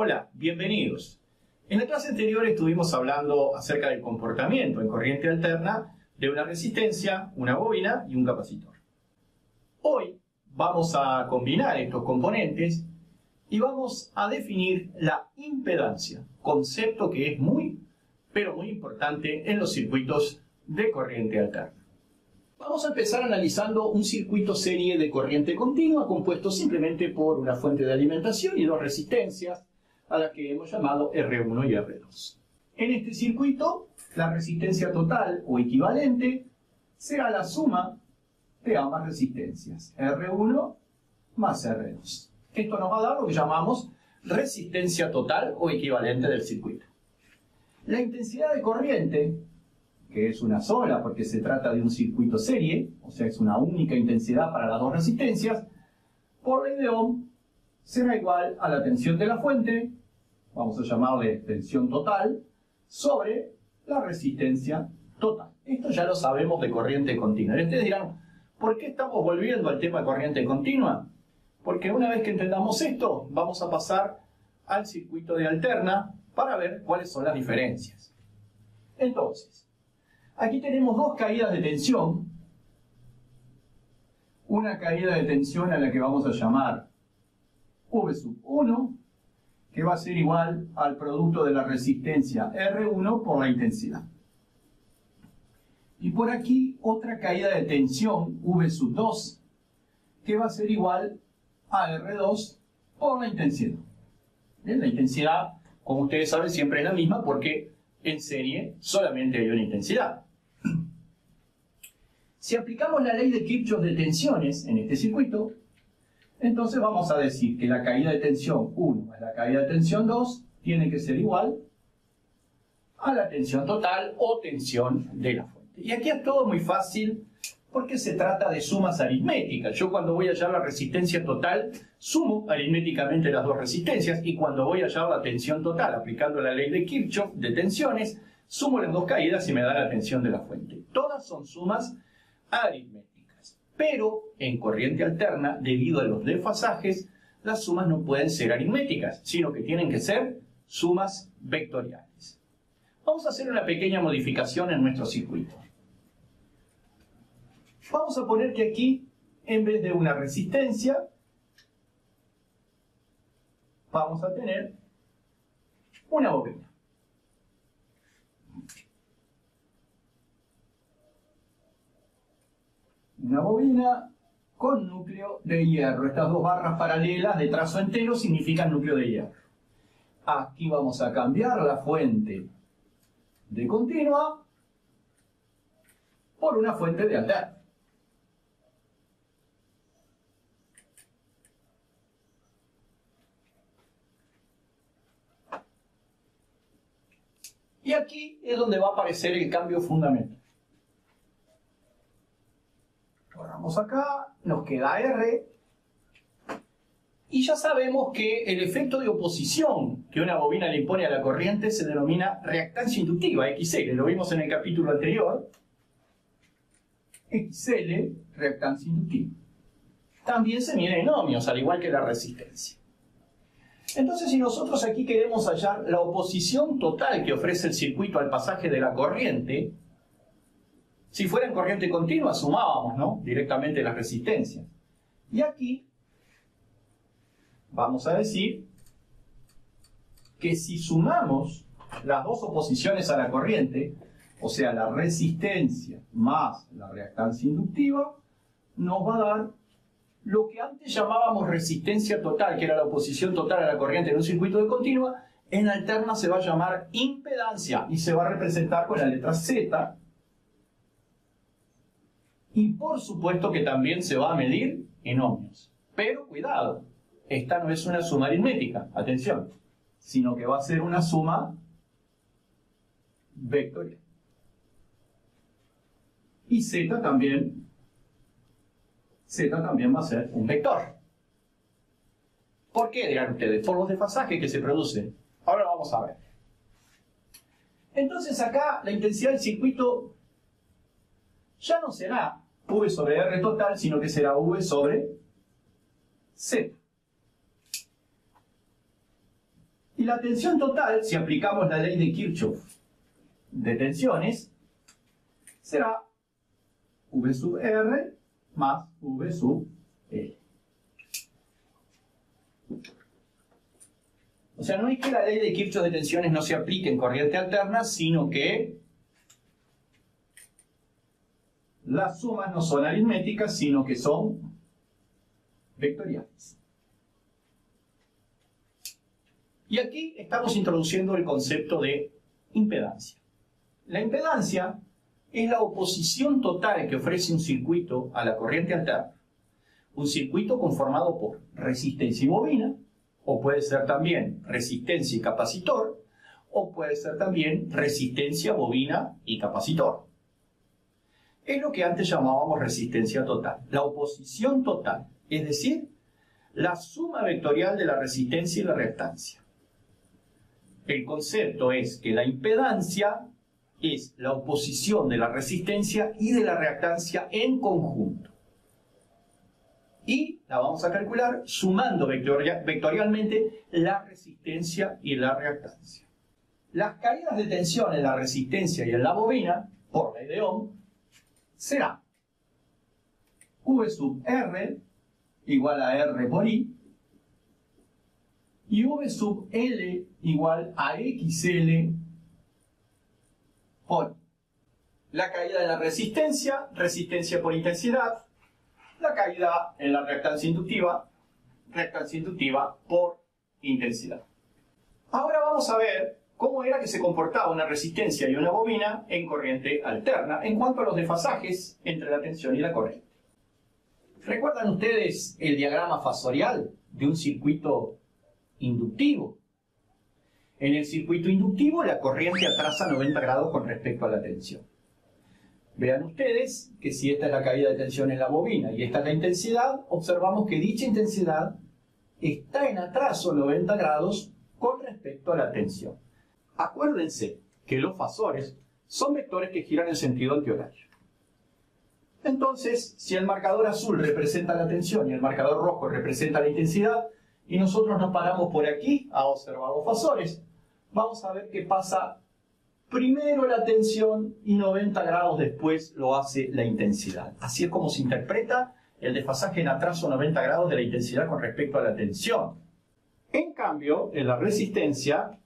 Hola, bienvenidos. En la clase anterior estuvimos hablando acerca del comportamiento en corriente alterna de una resistencia, una bobina y un capacitor. Hoy vamos a combinar estos componentes y vamos a definir la impedancia, concepto que es muy importante en los circuitos de corriente alterna. Vamos a empezar analizando un circuito serie de corriente continua compuesto simplemente por una fuente de alimentación y dos resistencias a las que hemos llamado R1 y R2. En este circuito, la resistencia total o equivalente será la suma de ambas resistencias, R1 más R2. Esto nos va a dar lo que llamamos resistencia total o equivalente del circuito. La intensidad de corriente, que es una sola porque se trata de un circuito serie, o sea, es una única intensidad para las dos resistencias, por ley de Ohm será igual a la tensión de la fuente, vamos a llamarle tensión total, sobre la resistencia total. Esto ya lo sabemos de corriente continua. Y ustedes dirán, ¿por qué estamos volviendo al tema de corriente continua? Porque una vez que entendamos esto, vamos a pasar al circuito de alterna para ver cuáles son las diferencias. Entonces, aquí tenemos dos caídas de tensión. Una caída de tensión a la que vamos a llamar V1, que va a ser igual al producto de la resistencia R1 por la intensidad. Y por aquí otra caída de tensión V2, que va a ser igual a R2 por la intensidad. Bien, la intensidad, como ustedes saben, siempre es la misma porque en serie solamente hay una intensidad. Si aplicamos la ley de Kirchhoff de tensiones en este circuito, entonces vamos a decir que la caída de tensión 1 más la caída de tensión 2 tiene que ser igual a la tensión total o tensión de la fuente. Y aquí es todo muy fácil porque se trata de sumas aritméticas. Yo cuando voy a hallar la resistencia total, sumo aritméticamente las dos resistencias, y cuando voy a hallar la tensión total, aplicando la ley de Kirchhoff de tensiones, sumo las dos caídas y me da la tensión de la fuente. Todas son sumas aritméticas. Pero en corriente alterna, debido a los desfasajes, las sumas no pueden ser aritméticas, sino que tienen que ser sumas vectoriales. Vamos a hacer una pequeña modificación en nuestro circuito. Vamos a poner que aquí, en vez de una resistencia, vamos a tener una bobina. Una bobina con núcleo de hierro. Estas dos barras paralelas de trazo entero significan núcleo de hierro. Aquí vamos a cambiar la fuente de continua por una fuente de alterna. Y aquí es donde va a aparecer el cambio fundamental. Borramos acá, nos queda R. Y ya sabemos que el efecto de oposición que una bobina le impone a la corriente se denomina reactancia inductiva, XL. Lo vimos en el capítulo anterior. XL, reactancia inductiva. También se mide en ohmios, al igual que la resistencia. Entonces, si nosotros aquí queremos hallar la oposición total que ofrece el circuito al pasaje de la corriente, si fuera en corriente continua, sumábamos, ¿no?, directamente las resistencias. Y aquí vamos a decir que si sumamos las dos oposiciones a la corriente, o sea, la resistencia más la reactancia inductiva, nos va a dar lo que antes llamábamos resistencia total, que era la oposición total a la corriente en un circuito de continua. En alterna se va a llamar impedancia y se va a representar con la letra Z. Y por supuesto que también se va a medir en ohmios. Pero cuidado, esta no es una suma aritmética, atención, sino que va a ser una suma vectorial. Y Z también va a ser un vector. ¿Por qué, dirán ustedes? Por los desfasajes que se producen. Ahora vamos a ver. Entonces acá la intensidad del circuito ya no será V sobre R total, sino que será V sobre Z. Y la tensión total, si aplicamos la ley de Kirchhoff de tensiones, será V sub R más V sub L. O sea, no es que la ley de Kirchhoff de tensiones no se aplique en corriente alterna, sino que las sumas no son aritméticas, sino que son vectoriales. Y aquí estamos introduciendo el concepto de impedancia. La impedancia es la oposición total que ofrece un circuito a la corriente alterna. Un circuito conformado por resistencia y bobina, o puede ser también resistencia y capacitor, o puede ser también resistencia, bobina y capacitor. Es lo que antes llamábamos resistencia total. La oposición total, es decir, la suma vectorial de la resistencia y la reactancia. El concepto es que la impedancia es la oposición de la resistencia y de la reactancia en conjunto. Y la vamos a calcular sumando vectorialmente la resistencia y la reactancia. Las caídas de tensión en la resistencia y en la bobina, por ley de Ohm, será V sub R igual a R por I, y V sub L igual a XL por la caída de la resistencia, resistencia por intensidad, la caída en la reactancia inductiva por intensidad. Ahora vamos a ver cómo era que se comportaba una resistencia y una bobina en corriente alterna en cuanto a los desfasajes entre la tensión y la corriente. ¿Recuerdan ustedes el diagrama fasorial de un circuito inductivo? En el circuito inductivo la corriente atrasa 90 grados con respecto a la tensión. Vean ustedes que si esta es la caída de tensión en la bobina y esta es la intensidad, observamos que dicha intensidad está en atraso 90 grados con respecto a la tensión. Acuérdense que los fasores son vectores que giran en sentido antihorario. Entonces, si el marcador azul representa la tensión y el marcador rojo representa la intensidad, y nosotros nos paramos por aquí a observar los fasores, vamos a ver que pasa primero la tensión y 90 grados después lo hace la intensidad. Así es como se interpreta el desfasaje en atraso 90 grados de la intensidad con respecto a la tensión. En cambio, en la resistencia,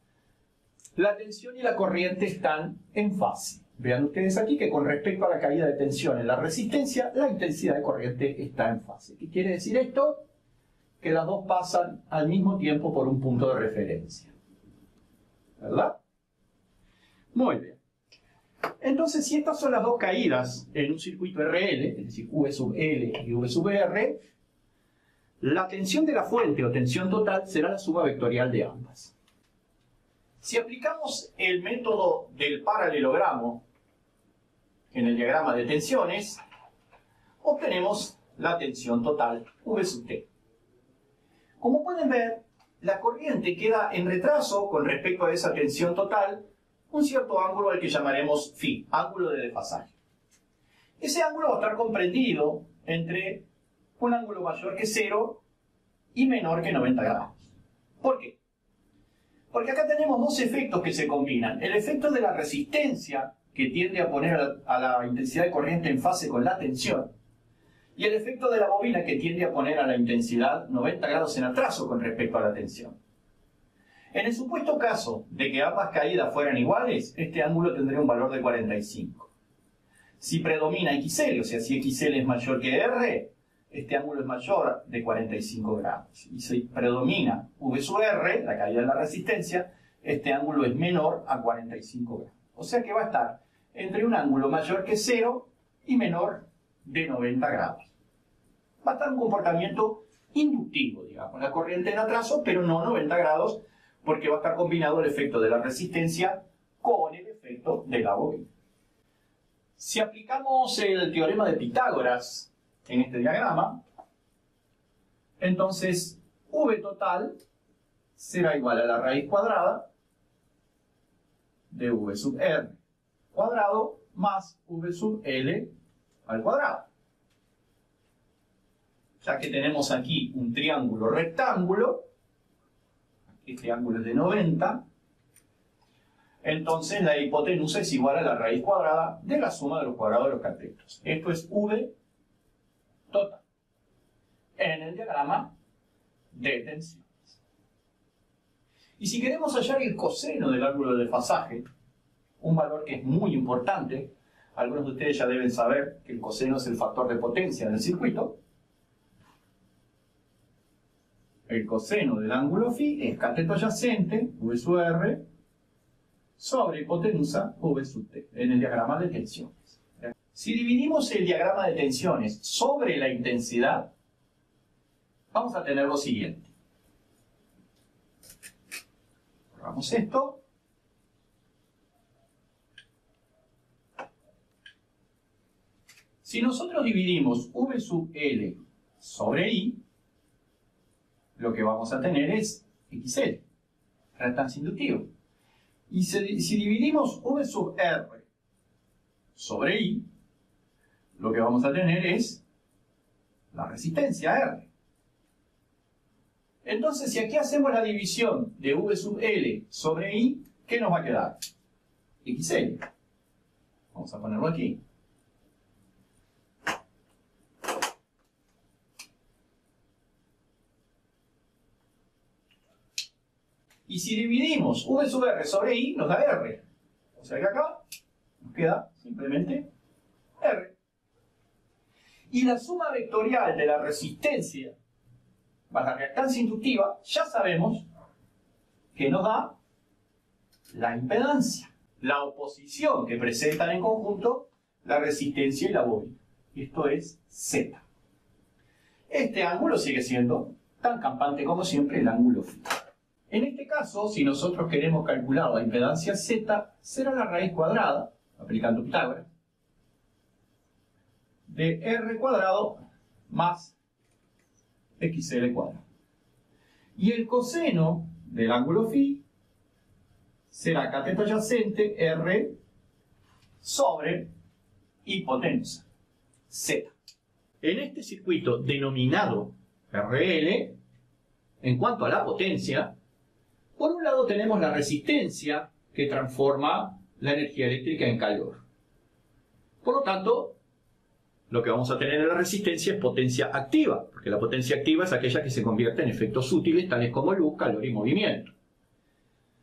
la tensión y la corriente están en fase. Vean ustedes aquí que con respecto a la caída de tensión en la resistencia, la intensidad de corriente está en fase. ¿Qué quiere decir esto? Que las dos pasan al mismo tiempo por un punto de referencia. ¿Verdad? Muy bien. Entonces, si estas son las dos caídas en un circuito RL, es decir, V sub L y V sub R, la tensión de la fuente o tensión total será la suma vectorial de ambas. Si aplicamos el método del paralelogramo en el diagrama de tensiones, obtenemos la tensión total, V sub T. Como pueden ver, la corriente queda en retraso con respecto a esa tensión total, un cierto ángulo al que llamaremos phi, ángulo de desfasaje. Ese ángulo va a estar comprendido entre un ángulo mayor que 0 y menor que 90 grados. ¿Por qué? Porque acá tenemos dos efectos que se combinan. El efecto de la resistencia, que tiende a poner a la intensidad de corriente en fase con la tensión, y el efecto de la bobina, que tiende a poner a la intensidad 90 grados en atraso con respecto a la tensión. En el supuesto caso de que ambas caídas fueran iguales, este ángulo tendría un valor de 45. Si predomina XL, o sea, si XL es mayor que R, este ángulo es mayor de 45 grados. Y si predomina V sub R, la caída de la resistencia, este ángulo es menor a 45 grados. O sea que va a estar entre un ángulo mayor que 0 y menor de 90 grados. Va a estar un comportamiento inductivo, digamos, la corriente en atraso, pero no 90 grados, porque va a estar combinado el efecto de la resistencia con el efecto de la bobina. Si aplicamos el teorema de Pitágoras en este diagrama, entonces V total será igual a la raíz cuadrada de V sub R cuadrado más V sub L al cuadrado. Ya que tenemos aquí un triángulo rectángulo, este ángulo es de 90, entonces la hipotenusa es igual a la raíz cuadrada de la suma de los cuadrados de los catetos. Esto es V total en el diagrama de tensiones. Y si queremos hallar el coseno del ángulo de desfasaje, un valor que es muy importante, algunos de ustedes ya deben saber que el coseno es el factor de potencia del circuito. El coseno del ángulo φ es cateto adyacente, V sub R, sobre hipotenusa, V sub T, en el diagrama de tensiones. Si dividimos el diagrama de tensiones sobre la intensidad, vamos a tener lo siguiente. Borramos esto. Si nosotros dividimos V sub L sobre I, lo que vamos a tener es XL, reactancia inductiva. Y si dividimos V sub R sobre I, lo que vamos a tener es la resistencia R. Entonces, si aquí hacemos la división de V sub L sobre I, ¿qué nos va a quedar? XL. Vamos a ponerlo aquí. Y si dividimos V sub R sobre I, nos da R. O sea que acá nos queda simplemente R. Y la suma vectorial de la resistencia más la reactancia inductiva, ya sabemos que nos da la impedancia, la oposición que presentan en conjunto la resistencia y la bobina. Esto es Z. Este ángulo sigue siendo tan campante como siempre el ángulo φ. En este caso, si nosotros queremos calcular la impedancia Z, será la raíz cuadrada, aplicando Pitágoras, de R cuadrado más XL cuadrado. Y el coseno del ángulo φ será cateto adyacente R sobre hipotenusa Z. En este circuito denominado RL, en cuanto a la potencia, por un lado tenemos la resistencia que transforma la energía eléctrica en calor. Por lo tanto, lo que vamos a tener en la resistencia es potencia activa, porque la potencia activa es aquella que se convierte en efectos útiles tales como luz, calor y movimiento.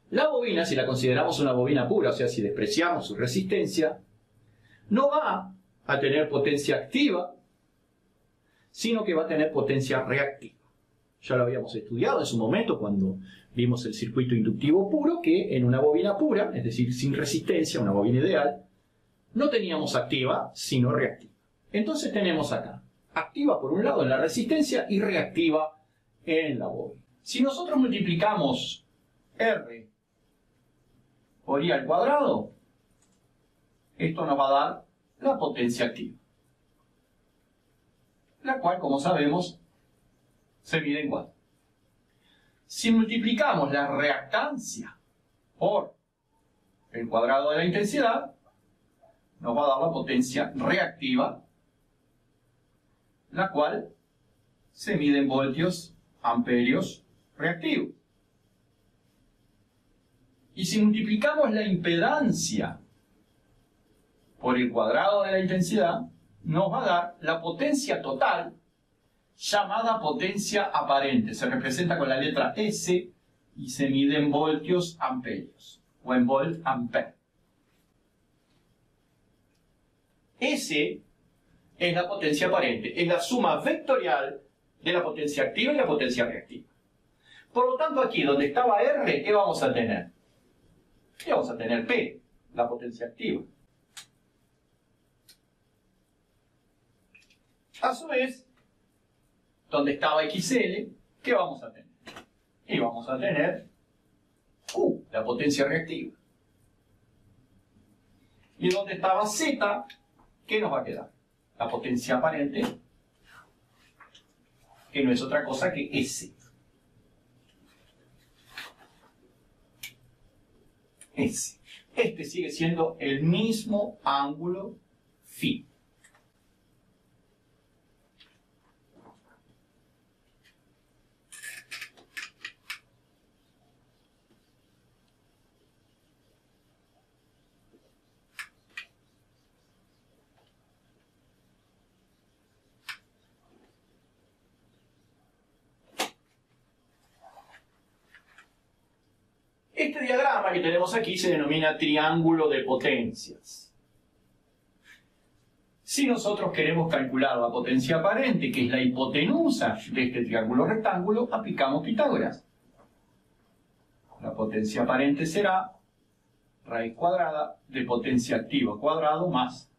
La bobina, si la consideramos una bobina pura, o sea, si despreciamos su resistencia, no va a tener potencia activa, sino que va a tener potencia reactiva. Ya lo habíamos estudiado en su momento cuando vimos el circuito inductivo puro, que en una bobina pura, es decir, sin resistencia, una bobina ideal, no teníamos activa, sino reactiva. Entonces tenemos acá, activa por un lado en la resistencia y reactiva en la bobina. Si nosotros multiplicamos R por I al cuadrado, esto nos va a dar la potencia activa, la cual, como sabemos, se mide en watt. Si multiplicamos la reactancia por el cuadrado de la intensidad, nos va a dar la potencia reactiva, la cual se mide en voltios, amperios reactivos. Y si multiplicamos la impedancia por el cuadrado de la intensidad, nos va a dar la potencia total, llamada potencia aparente. Se representa con la letra S y se mide en voltios amperios, o en volt ampere. S es la potencia aparente, es la suma vectorial de la potencia activa y la potencia reactiva. Por lo tanto, aquí donde estaba R, ¿qué vamos a tener? ¿Qué vamos a tener? P, la potencia activa. A su vez, donde estaba XL, ¿qué vamos a tener? Y vamos a tener Q, la potencia reactiva. Y donde estaba Z, ¿qué nos va a quedar? La potencia aparente, que no es otra cosa que S. S. Este sigue siendo el mismo ángulo φ. Este diagrama que tenemos aquí se denomina triángulo de potencias. Si nosotros queremos calcular la potencia aparente, que es la hipotenusa de este triángulo rectángulo, aplicamos Pitágoras. La potencia aparente será raíz cuadrada de potencia activa cuadrado más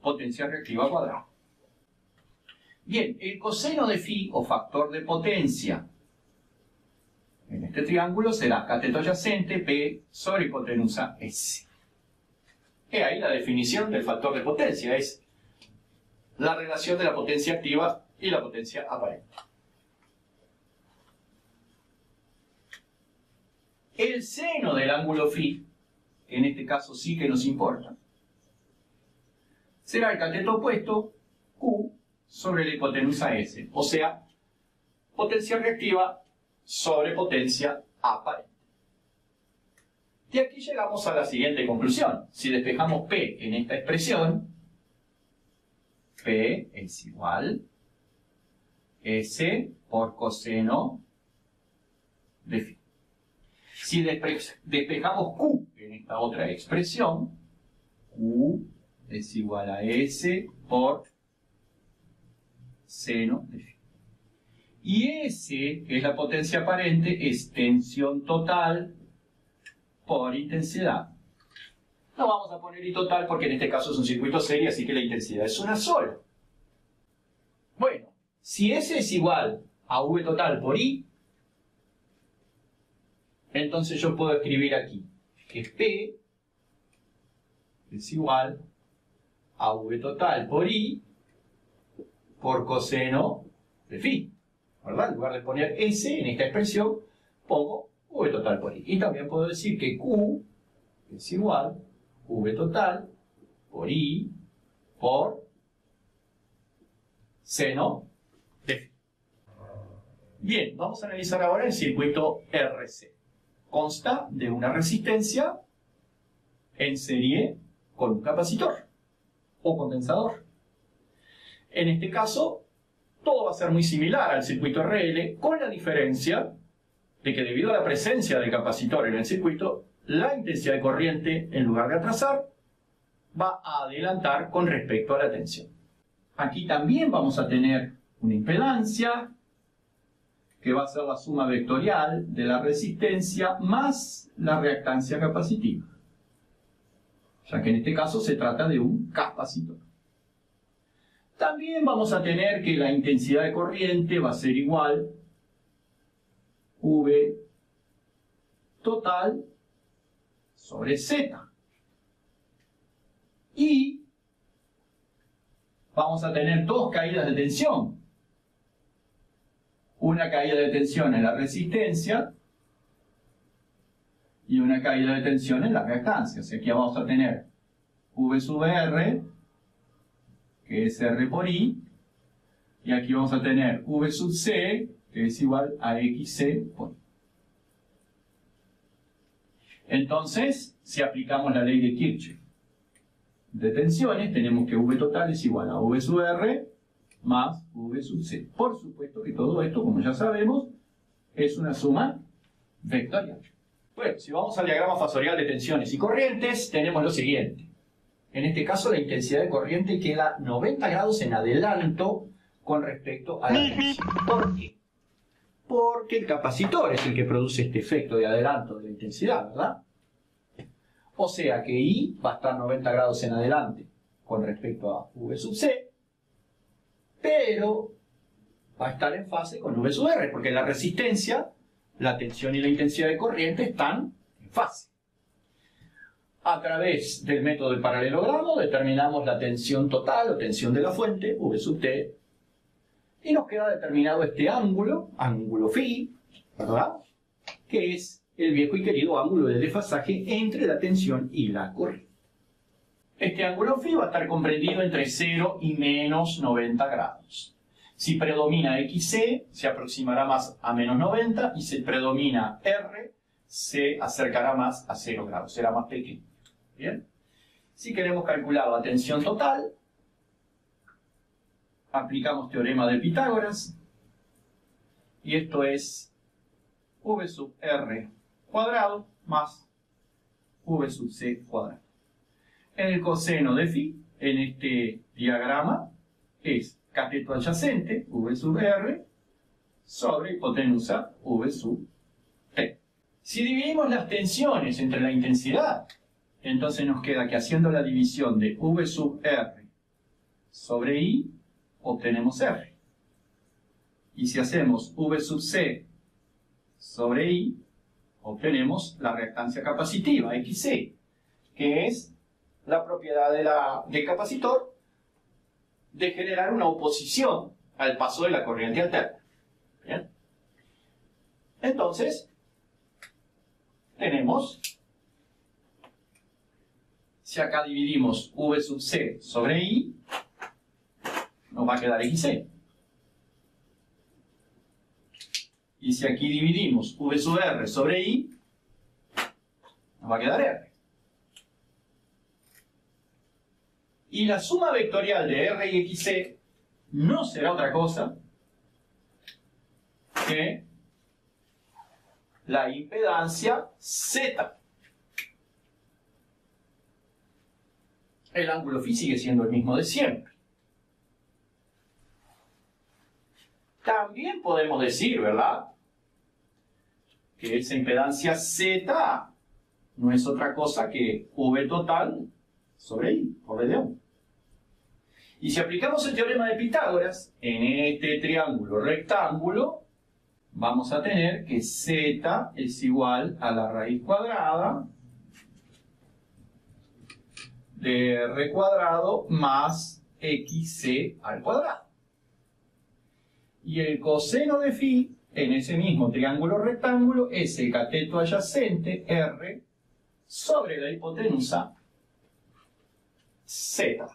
potencia reactiva cuadrada. Bien, el coseno de phi o factor de potencia en este triángulo será cateto adyacente P sobre hipotenusa S. Y ahí la definición del factor de potencia es la relación de la potencia activa y la potencia aparente. El seno del ángulo phi, que en este caso sí que nos importa, será el cateto opuesto Q sobre la hipotenusa S, o sea, potencia reactiva sobre potencia aparente. De aquí llegamos a la siguiente conclusión. Si despejamos P en esta expresión, P es igual S por coseno de phi. Si despejamos Q en esta otra expresión, Q es igual a S por seno de phi. Y S, que es la potencia aparente, es tensión total por intensidad. No vamos a poner I total porque en este caso es un circuito serie, así que la intensidad es una sola. Bueno, si S es igual a V total por I, entonces yo puedo escribir aquí que P es igual a V total por I por coseno de phi, ¿verdad? En lugar de poner S en esta expresión, pongo V total por I. Y también puedo decir que Q es igual a V total por I por seno de phi. Bien, vamos a analizar ahora el circuito RC. Consta de una resistencia en serie con un capacitor o condensador. En este caso, todo va a ser muy similar al circuito RL, con la diferencia de que debido a la presencia del capacitor en el circuito, la intensidad de corriente, en lugar de atrasar, va a adelantar con respecto a la tensión. Aquí también vamos a tener una impedancia, que va a ser la suma vectorial de la resistencia más la reactancia capacitiva, ya que en este caso se trata de un capacitor. También vamos a tener que la intensidad de corriente va a ser igual V total sobre Z. Y vamos a tener dos caídas de tensión. Una caída de tensión en la resistencia y una caída de tensión en la reactancia. O sea, aquí vamos a tener V sub R, que es R por I, y aquí vamos a tener V sub C, que es igual a XC por I. Entonces, si aplicamos la ley de Kirchhoff de tensiones, tenemos que V total es igual a V sub R más V sub C. Por supuesto que todo esto, como ya sabemos, es una suma vectorial. Bueno, si vamos al diagrama fasorial de tensiones y corrientes, tenemos lo siguiente. En este caso, la intensidad de corriente queda 90 grados en adelanto con respecto a la tensión. ¿Por qué? Porque el capacitor es el que produce este efecto de adelanto de la intensidad, ¿verdad? O sea que I va a estar 90 grados en adelante con respecto a V sub C, pero va a estar en fase con V sub R, porque la resistencia, la tensión y la intensidad de corriente están en fase. A través del método de paralelogramo determinamos la tensión total o tensión de la fuente, V sub T, y nos queda determinado este ángulo, ángulo phi, ¿verdad? Que es el viejo y querido ángulo de desfasaje entre la tensión y la corriente. Este ángulo phi va a estar comprendido entre 0 y menos 90 grados. Si predomina XC, se aproximará más a menos 90, y si predomina R, se acercará más a 0 grados, será más pequeño. ¿Bien? Si queremos calcular la tensión total, aplicamos teorema de Pitágoras, y esto es V sub R cuadrado más v sub c cuadrado. El coseno de phi en este diagrama es cateto adyacente, v sub r, sobre hipotenusa, v sub t. Si dividimos las tensiones entre la intensidad, entonces nos queda que haciendo la división de v sub r sobre I, obtenemos R. Y si hacemos v sub c sobre I, obtenemos la reactancia capacitiva, XC, que es la propiedad del capacitor de generar una oposición al paso de la corriente alterna. ¿Bien? Entonces, tenemos, si acá dividimos v sub c sobre I, nos va a quedar XC. Y si aquí dividimos v sub r sobre I, nos va a quedar R. Y la suma vectorial de R y XC no será otra cosa que la impedancia Z. El ángulo phi sigue siendo el mismo de siempre. También podemos decir, ¿verdad?, que esa impedancia Z no es otra cosa que V total sobre I, por R de 1. Y si aplicamos el teorema de Pitágoras en este triángulo rectángulo, vamos a tener que Z es igual a la raíz cuadrada de R cuadrado más XC al cuadrado. Y el coseno de phi en ese mismo triángulo rectángulo es el cateto adyacente R sobre la hipotenusa Z.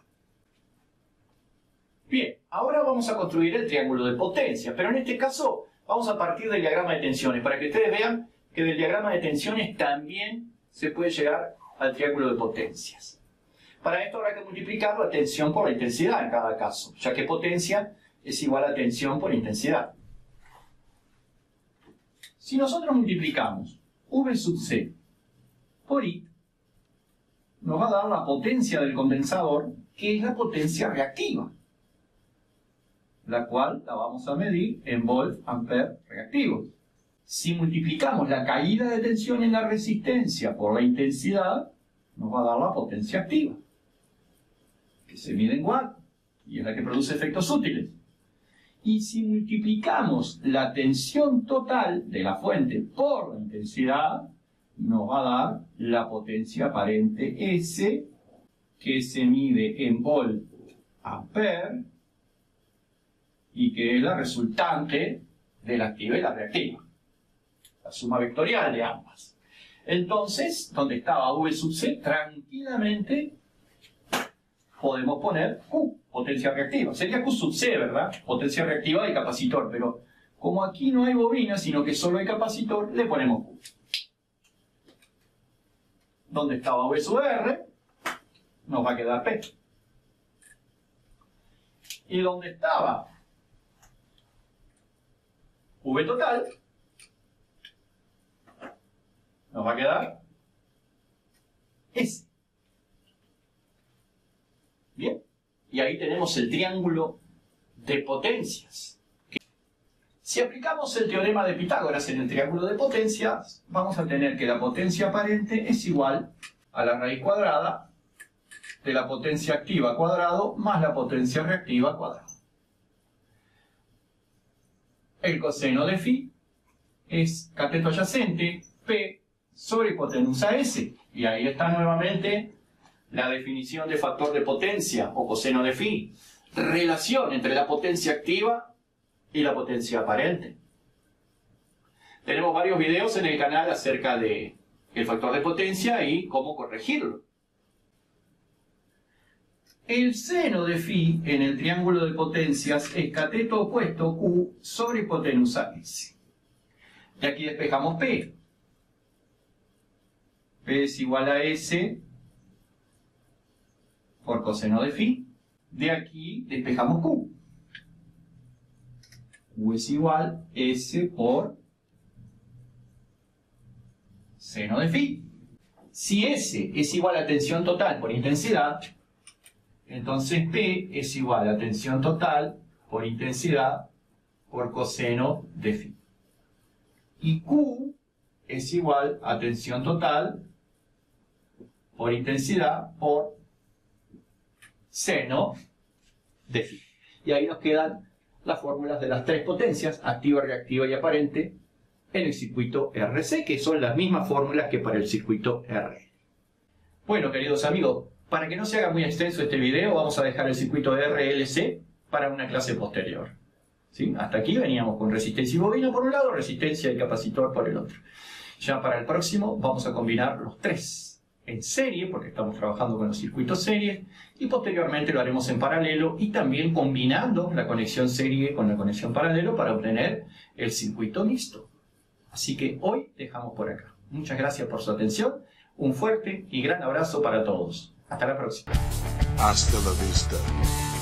Bien, ahora vamos a construir el triángulo de potencia, pero en este caso vamos a partir del diagrama de tensiones, para que ustedes vean que del diagrama de tensiones también se puede llegar al triángulo de potencias. Para esto habrá que multiplicar la tensión por la intensidad en cada caso, ya que potencia es igual a tensión por intensidad. Si nosotros multiplicamos V sub C por I, nos va a dar la potencia del condensador, que es la potencia reactiva, la cual la vamos a medir en volt-ampere reactivos. Si multiplicamos la caída de tensión en la resistencia por la intensidad, nos va a dar la potencia activa, que se mide en watt, y es la que produce efectos útiles. Y si multiplicamos la tensión total de la fuente por la intensidad, nos va a dar la potencia aparente S, que se mide en volt-ampere, y que es la resultante de la activa y la reactiva, la suma vectorial de ambas. Entonces, donde estaba V sub C, tranquilamente podemos poner Q, potencia reactiva. Sería Q sub C, ¿verdad? Potencia reactiva del capacitor, pero como aquí no hay bobina, sino que solo hay capacitor, le ponemos Q. Donde estaba V sub R, nos va a quedar P. Y donde estaba V total, nos va a quedar S. Bien, y ahí tenemos el triángulo de potencias. Si aplicamos el teorema de Pitágoras en el triángulo de potencias, vamos a tener que la potencia aparente es igual a la raíz cuadrada de la potencia activa cuadrado más la potencia reactiva cuadrado. El coseno de phi es cateto adyacente P sobre hipotenusa S. Y ahí está nuevamente la definición de factor de potencia o coseno de phi. Relación entre la potencia activa y la potencia aparente. Tenemos varios videos en el canal acerca del factor de potencia y cómo corregirlo. El seno de phi en el triángulo de potencias es cateto opuesto Q sobre hipotenusa S. Y aquí despejamos P. P es igual a S por coseno de phi. De aquí despejamos Q. Q es igual a S por seno de phi. Si S es igual a tensión total por intensidad, entonces P es igual a tensión total por intensidad por coseno de phi. Y Q es igual a tensión total por intensidad por seno de phi. Y ahí nos quedan las fórmulas de las tres potencias, activa, reactiva y aparente, en el circuito RC, que son las mismas fórmulas que para el circuito RL. Bueno, queridos amigos, para que no se haga muy extenso este video, vamos a dejar el circuito RLC para una clase posterior. ¿Sí? Hasta aquí veníamos con resistencia y bobina por un lado, resistencia y capacitor por el otro. Ya para el próximo vamos a combinar los tres en serie, porque estamos trabajando con los circuitos series, y posteriormente lo haremos en paralelo y también combinando la conexión serie con la conexión paralelo para obtener el circuito mixto. Así que hoy dejamos por acá. Muchas gracias por su atención, un fuerte y gran abrazo para todos. Hasta la próxima. Hasta la vista.